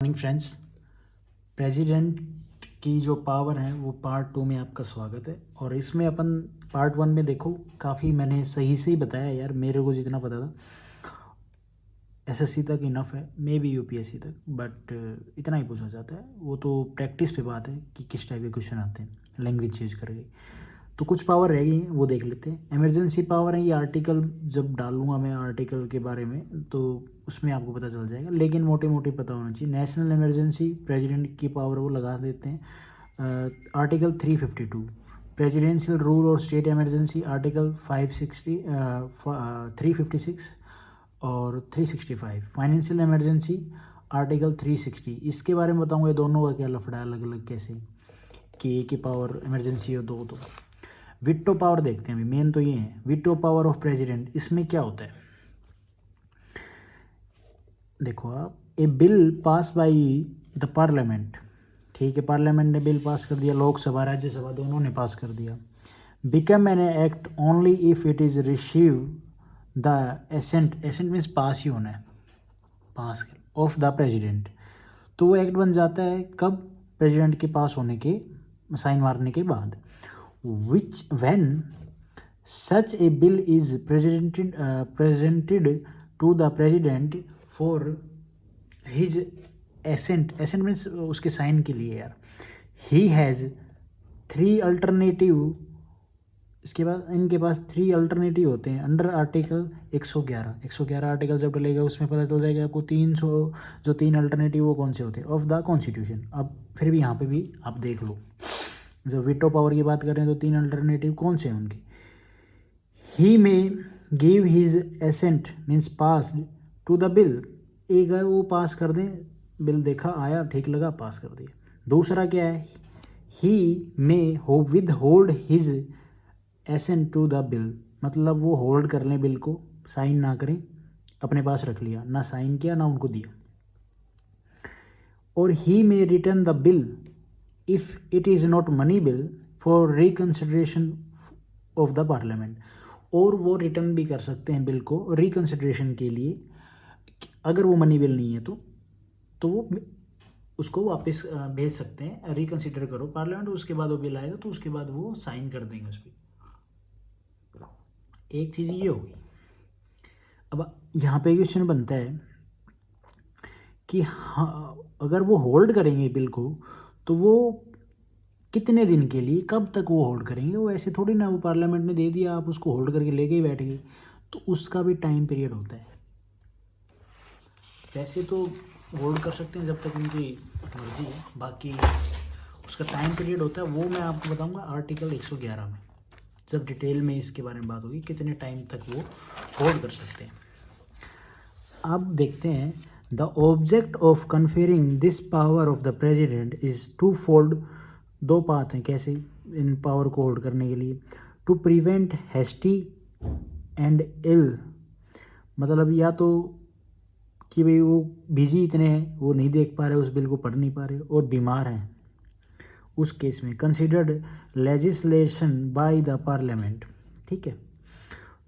Morning friends. President की जो power है वो पार्ट 2 में आपका स्वागत है। और इसमें अपन पार्ट 1 में देखो काफ़ी मैंने सही से ही बताया यार, मेरे को जितना पता था एसएससी तक इनफ है, मे बी यूपीएससी तक, बट इतना ही पूछा जाता है। वो तो प्रैक्टिस पे बात है कि किस टाइप के क्वेश्चन आते हैं लैंग्वेज चेंज करके। तो कुछ पावर रह गई वो देख लेते हैं। इमरजेंसी पावर है, ये आर्टिकल जब डालूंगा मैं आर्टिकल के बारे में तो उसमें आपको पता चल जाएगा, लेकिन मोटे मोटे पता होना चाहिए। नेशनल इमरजेंसी प्रेसिडेंट की पावर वो लगा देते हैं। आर्टिकल 352 प्रेसिडेंशियल रूल और स्टेट इमरजेंसी, आर्टिकल 560 356 और 365 फाइनेंशियल इमरजेंसी, आर्टिकल 360। इसके बारे में बताऊंगा ये दोनों का क्या लफड़ा है अलग अलग कैसे कि एक ही पावर इमरजेंसी हो दो। तो विटो पावर देखते हैं अभी, मेन तो ये है विटो पावर ऑफ प्रेसिडेंट। इसमें क्या होता है देखो आप, a bill pass by the parliament, ठीक है, पार्लियामेंट ने बिल पास कर दिया, लोकसभा राज्यसभा दोनों ने पास कर दिया, become an act only if it is receive the assent, assent means pass ही होना है, पास ऑफ द प्रेसिडेंट। तो वो एक्ट बन जाता है कब? प्रेसिडेंट के पास होने के, साइन मारने के बाद। which when such a bill is presented to the president for his assent, assent means उसके साइन के लिए यार, he has 3 अल्टरनेटिव, इसके बाद इनके पास 3 अल्टरनेटिव होते हैं अंडर आर्टिकल 111 आर्टिकल जब डलेगा उसमें पता चल जाएगा आपको 300 जो 3 अल्टरनेटिव वो कौन से होते हैं ऑफ द कॉन्स्टिट्यूशन। अब फिर भी यहाँ पे भी आप देख लो, जब वीटो पावर की बात करें तो 3 अल्टरनेटिव कौन से हैं उनके। He may give his assent means pass to the bill, एक है वो पास कर दें, बिल देखा आया ठीक लगा पास कर दिया। दूसरा क्या है, ही में हो withhold his assent to the bill, मतलब वो होल्ड कर लें बिल को, साइन ना करें, अपने पास रख लिया, ना साइन किया ना उनको दिया। और ही में return the bill if it is not money bill for reconsideration of the parliament, और वो रिटर्न भी कर सकते हैं बिल को रिकन्सिडरेशन के लिए, अगर वो मनी बिल नहीं है तो वो उसको वापस भेज सकते हैं, रिकन्सिडर करो पार्लियामेंट, उसके बाद वो बिल आएगा तो उसके बाद वो साइन कर देंगे उस पर। एक चीज़ ये होगी। अब यहाँ पे क्वेश्चन बनता है कि हाँ अगर वो होल्ड करेंगे बिल को तो वो कितने दिन के लिए, कब तक वो होल्ड करेंगे। वो ऐसे थोड़ी ना, वो पार्लियामेंट ने दे दिया आप उसको होल्ड करके लेके ही बैठ गए, तो उसका भी टाइम पीरियड होता है। वैसे तो होल्ड कर सकते हैं जब तक उनकी मर्जी है, बाकी उसका टाइम पीरियड होता है, वो मैं आपको बताऊंगा आर्टिकल 111 में, जब डिटेल में इसके बारे में बात होगी कितने टाइम तक वो होल्ड कर सकते हैं। अब देखते हैं, the object of conferring this power of the president is twofold, 2 path हैं कैसे इन पावर को होल्ड करने के लिए। To prevent hasty and ill, मतलब या तो कि भाई वो बिजी इतने हैं वो नहीं देख पा रहे, उस बिल को पढ़ नहीं पा रहे और बीमार हैं, उस केस में considered legislation by the parliament, ठीक है।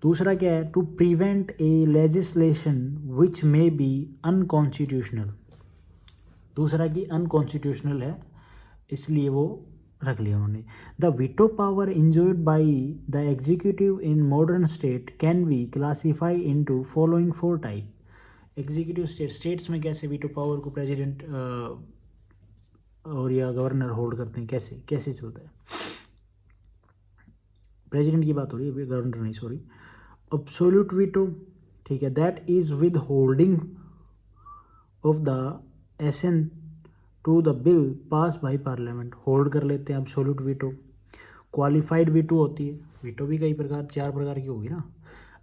दूसरा क्या है, to prevent a legislation which may be unconstitutional, दूसरा की अनकॉन्स्टिट्यूशनल है इसलिए वो रख लिया उन्होंने। The veto power enjoyed by the executive in modern state can be classify into following 4 type. Executive states में कैसे वीटो पावर को प्रेसिडेंट और या गवर्नर होल्ड करते हैं, कैसे कैसे चलता है। प्रेसिडेंट की बात हो रही है, गवर्नर नहीं, सॉरी। एब्सोल्यूट वीटो, ठीक है, that is withholding of the assent to the bill pass by parliament, hold कर लेते हैं एब्सोल्यूट वीटो। क्वालिफाइड वीटो होती है, वीटो भी कई प्रकार 4 प्रकार की होगी ना,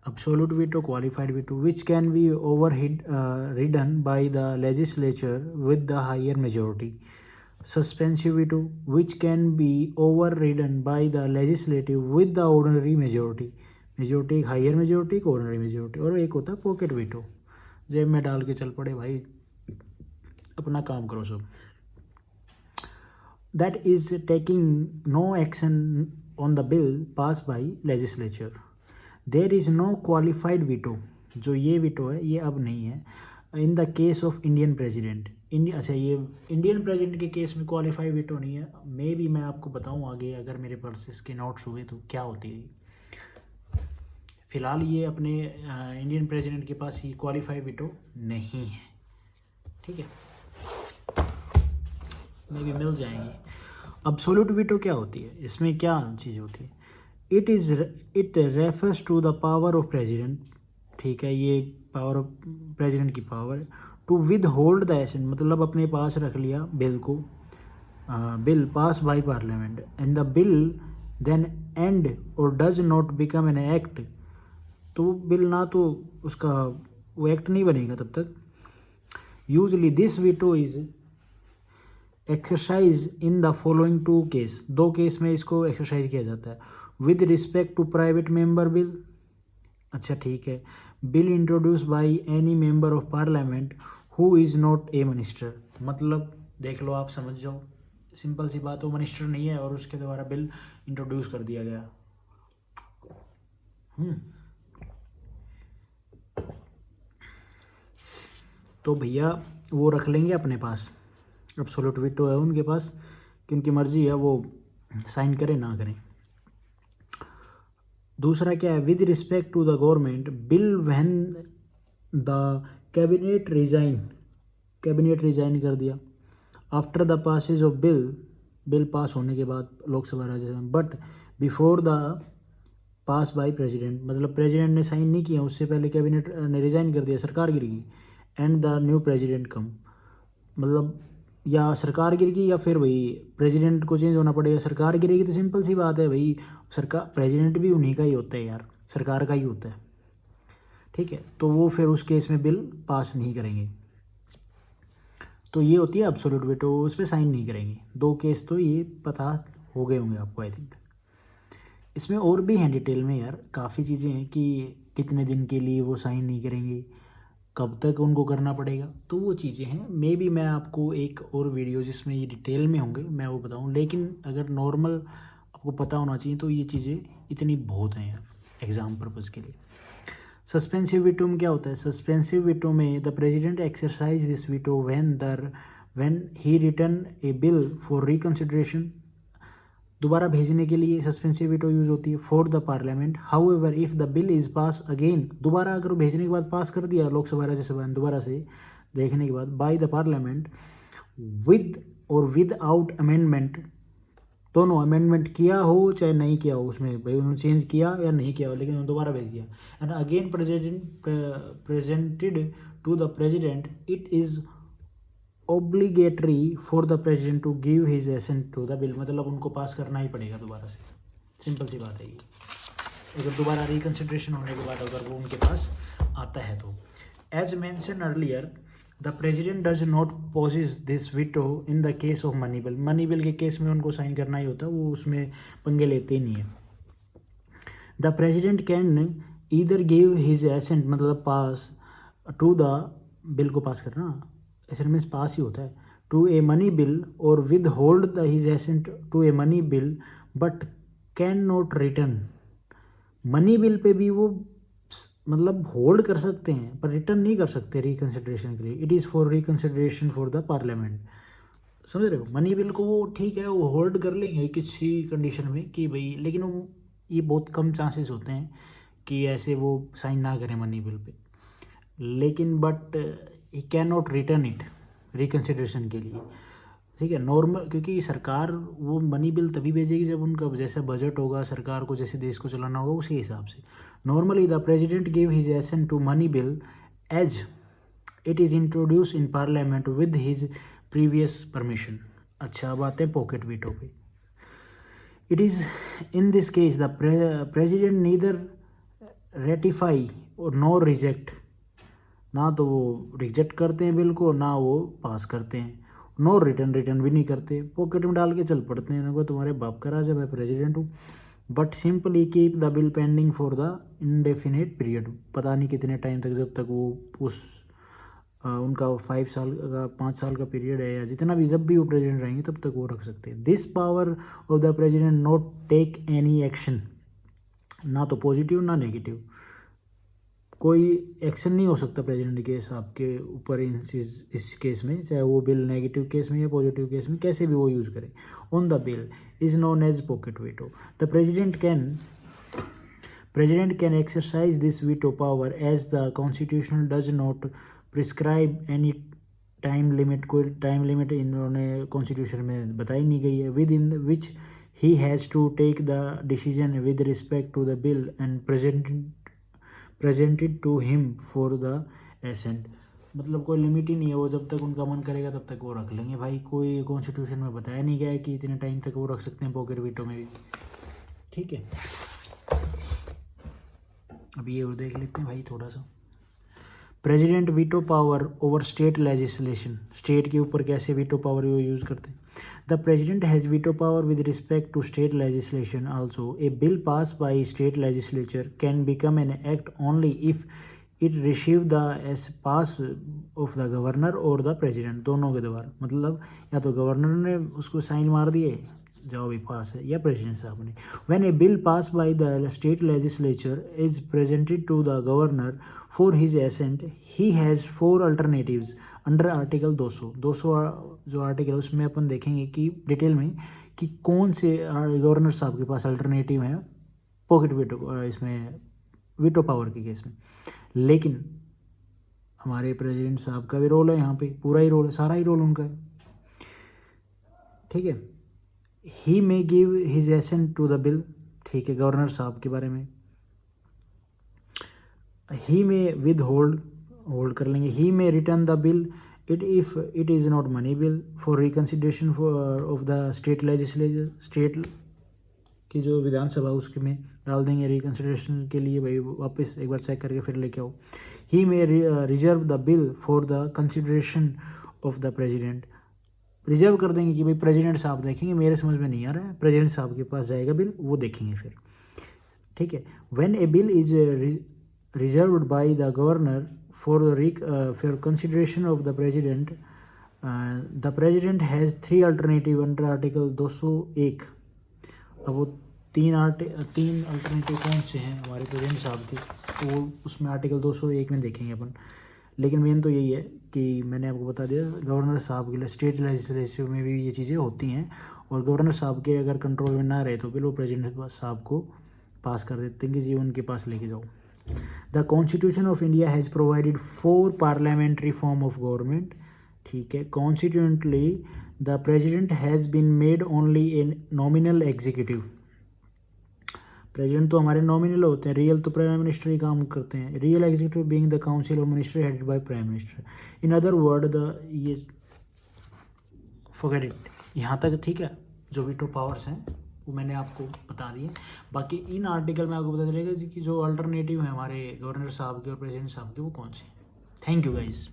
absolute veto, qualified veto, which can be overridden by the legislature with the higher majority. Suspensive veto, which can be overridden by the legislative with the ordinary majority, majority higher majority को ordinary majority. और एक होता है pocket veto, जेब में डाल के चल पड़े भाई, अपना काम करो सब। That is taking no action on the bill pass by legislature. There is no qualified veto, जो ये वीटो है ये अब नहीं है, in the case of Indian president India, अच्छा ये इंडियन प्रेसिडेंट के केस में क्वालिफाई वीटो नहीं है, मे भी मैं आपको बताऊं आगे अगर मेरे पास इसके नोट्स हुए तो क्या होती है। फिलहाल ये अपने इंडियन प्रेसिडेंट के पास ही क्वालिफाई वीटो नहीं है, ठीक है, मे भी मिल जाएंगी। अब्सोल्यूट वीटो क्या होती है, इसमें क्या चीज़ होती है, it refers to the power of president, ठीक है, ये पावर ऑफ प्रेसिडेंट की power to withhold the assent, मतलब अपने पास रख लिया बिल को, bill pass by parliament and the bill then and और does not become an act, तो बिल ना तो उसका वो एक्ट नहीं बनेगा तब तक। Usually this veto is exercise in the following two case, दो केस में इसको एक्सरसाइज किया जाता है। With respect to private member bill, अच्छा ठीक है, bill introduce by any member of parliament who is not a minister, मतलब देख लो आप समझ जाओ, सिंपल सी बात, वो मिनिस्टर नहीं है और उसके द्वारा बिल इंट्रोड्यूस कर दिया गया। तो भैया वो रख लेंगे अपने पास, एब्सोल्यूट वीटो है उनके पास कि उनकी मर्जी है वो साइन करें ना करें। दूसरा क्या है, with respect to the government bill when the cabinet resign कर दिया after the passage of bill pass होने के बाद Lok Sabha Rajya Sabha, but before the pass by president, मतलब प्रेसिडेंट ने साइन नहीं किया उससे पहले कैबिनेट ने रिजाइन कर दिया, सरकार गिर गई, एंड द न्यू प्रेसिडेंट कम, मतलब या सरकार गिरेगी या फिर भाई प्रेसिडेंट को चेंज होना पड़ेगा। सरकार गिरेगी तो सिंपल सी बात है भाई, सरकार प्रेसिडेंट भी उन्हीं का ही होता है यार, सरकार का ही होता है, ठीक है, तो वो फिर उस केस में बिल पास नहीं करेंगे। तो ये होती है एब्सोल्यूट वीटो, उस पर साइन नहीं करेंगे। दो केस तो ये पता हो गए होंगे आपको आई थिंक। इसमें और भी हैं डिटेल में यार, काफ़ी चीज़ें हैं कि कितने दिन के लिए वो साइन नहीं करेंगे, कब तक उनको करना पड़ेगा, तो वो चीज़ें हैं। मे बी मैं आपको एक और वीडियो जिसमें ये डिटेल में होंगे मैं वो बताऊं, लेकिन अगर नॉर्मल आपको पता होना चाहिए तो ये चीज़ें इतनी बहुत हैं यार एग्ज़ाम पर्पज़ के लिए। सस्पेंसिव वीटो में क्या होता है, सस्पेंसिव वीटो में the president exercise this veto when he return A bill for reconsideration, दोबारा भेजने के लिए सस्पेंसिव वीटो यूज़ होती है for the parliament. However if the bill is pass again, दोबारा अगर भेजने के बाद पास कर दिया लोकसभा राज्यसभा ने दोबारा से देखने के बाद बाय द पार्लियामेंट विद और विदाउट अमेंडमेंट, दोनों अमेंडमेंट किया हो चाहे नहीं किया हो, उसमें भाई उन्होंने चेंज किया या नहीं किया हो लेकिन उन्होंने दोबारा भेज दिया, and again presented to the president, it is obligatory for the president to give his assent to the bill, मतलब उनको पास करना ही पड़ेगा दोबारा से, सिंपल सी बात है ये, अगर दोबारा रिकन्सिडरेशन होने के बाद अगर वो उनके पास आता है तो। As mention earlier the president does not possess this veto in the case of money bill, money bill के केस में उनको साइन करना ही होता है, वो उसमें पंगे लेते ही नहीं है। The president can either give his assent, मतलब पास टू द बिल को पास करना, एसेंट मीन्स पास ही होता है, टू ए मनी बिल और withhold the his assent to a money bill but can not return, money bill पे भी वो मतलब होल्ड कर सकते हैं पर रिटर्न नहीं कर सकते रिकन्सिडरेशन के लिए। It is for reconsideration for the parliament, समझ रहे हो, मनी बिल को वो ठीक है वो होल्ड कर लेंगे किसी कंडीशन में कि भाई, लेकिन वो ये बहुत कम चांसेस होते हैं कि ऐसे वो साइन ना करें मनी बिल पे, लेकिन but he can not return it reconsideration के लिए, ठीक है, नॉर्मल, क्योंकि सरकार वो मनी बिल तभी भेजेगी जब उनका जैसा बजट होगा, सरकार को जैसे देश को चलाना होगा उसी हिसाब से। Normally the president give his assent to money bill as it is introduce in parliament with his previous permission. अच्छा, अब आते हैं पॉकेट वीटो पे। It is in this case the president neither ratify और नो रिजेक्ट, ना तो वो reject करते हैं बिल को ना वो पास करते हैं, नो रिटर्न भी नहीं करते, पॉकेट में डाल के चल पड़ते हैं, इनको तुम्हारे बाप का राज है, मैं प्रेसिडेंट हूँ, but simply keep the bill pending for the indefinite period, पता नहीं कितने टाइम तक, जब तक वो उस उनका 5 साल का 5 साल का पीरियड है या जितना भी, जब भी वो प्रेसिडेंट रहेंगे तब तक वो रख सकते हैं। This power of the president not take any action, ना तो पॉजिटिव ना नेगेटिव, कोई एक्शन नहीं हो सकता प्रेसिडेंट के साहब के ऊपर इस केस में, चाहे वो बिल नेगेटिव केस में या पॉजिटिव केस में, कैसे भी वो यूज़ करें। On the bill is known as pocket veto. The President can exercise this veto power as the Constitution does not prescribe any time limit. कोई टाइम लिमिट इन्होंने constitution में बताई नहीं गई है। Within which he has to take the decision with respect to the bill and presented to him for the assent. मतलब कोई limit ही नहीं है, वो जब तक उनका मन करेगा तब तक वो रख लेंगे भाई। कोई कॉन्स्टिट्यूशन में बताया नहीं गया है कि इतने टाइम तक वो रख सकते हैं पॉकेट वीटो में भी। ठीक है, अब ये और देख लेते हैं भाई थोड़ा सा। President veto power over state legislation. State के ऊपर कैसे वीटो पावर वो यूज़ करते हैं। The president has veto power with respect to state legislation also. A bill pass by state legislature can become an act only if it receive the एस पास of the governor और the president, दोनों के द्वारा। मतलब या तो governor ने उसको साइन मार दिए जो भी पास है, या प्रेसिडेंट साहब ने। When a bill pass by the state legislature is presented to the governor for his assent, he has 4 alternatives under article 200 जो आर्टिकल है उसमें अपन देखेंगे कि डिटेल में कि कौन से गवर्नर साहब के पास अल्टरनेटिव हैं पॉकेट वीटो, इसमें वीटो पावर के केस में। लेकिन हमारे प्रेसिडेंट साहब का भी रोल है यहाँ पे, पूरा ही रोल है, सारा ही रोल उनका है। ठीक है, he may give his assent to the bill. ठीक है, गवर्नर साहब के बारे में। ही मे विद होल्ड कर लेंगे। He may return the bill it if it is not money bill for reconsideration of the state legislature. State की जो विधानसभा उसके में डाल देंगे रिकन्सिडरेशन के लिए, भाई वापस एक बार चेक करके फिर लेके आओ। He may reserve the bill for the consideration of the president. Reserve कर देंगे कि भाई प्रेसिडेंट साहब देखेंगे, मेरे समझ में नहीं आ रहा है, प्रेसिडेंट साहब के पास जाएगा बिल, वो देखेंगे फिर। ठीक है, when a bill is reserved by the governor for consideration of the president has 3 alternative under article 201। अब वो तीन अल्टरनेटिव कौन से हैं हमारे प्रेसिडेंट साहब के, तो वो उसमें आर्टिकल 201 में देखेंगे अपन। लेकिन मेन तो यही है कि मैंने आपको बता दिया, गवर्नर साहब के लिए स्टेट लेजिस्लेचर में भी ये चीज़ें होती हैं, और गवर्नर साहब के अगर कंट्रोल में ना रहे तो फिर वो प्रेसिडेंट साहब को पास कर देते हैं कि जी उनके पास लेके जाओ। The constitution of India has provided 4 parliamentary form of government. ठीक है, constitutionally the president has been made only a nominal executive. President तो हमारे नॉमिनल होते हैं, रियल तो प्राइम मिनिस्टर ही काम करते हैं। Real executive being the council of minister headed by prime minister. In other word ये फॉरगेट इट, यहाँ तक ठीक है। जो वीटो पावर्स हैं वो मैंने आपको बता दिए। बाकी इन आर्टिकल में आपको पता चलेगा कि जो अल्टरनेटिव है हमारे गवर्नर साहब के और प्रेसिडेंट साहब के वो कौन से। Thank you guys.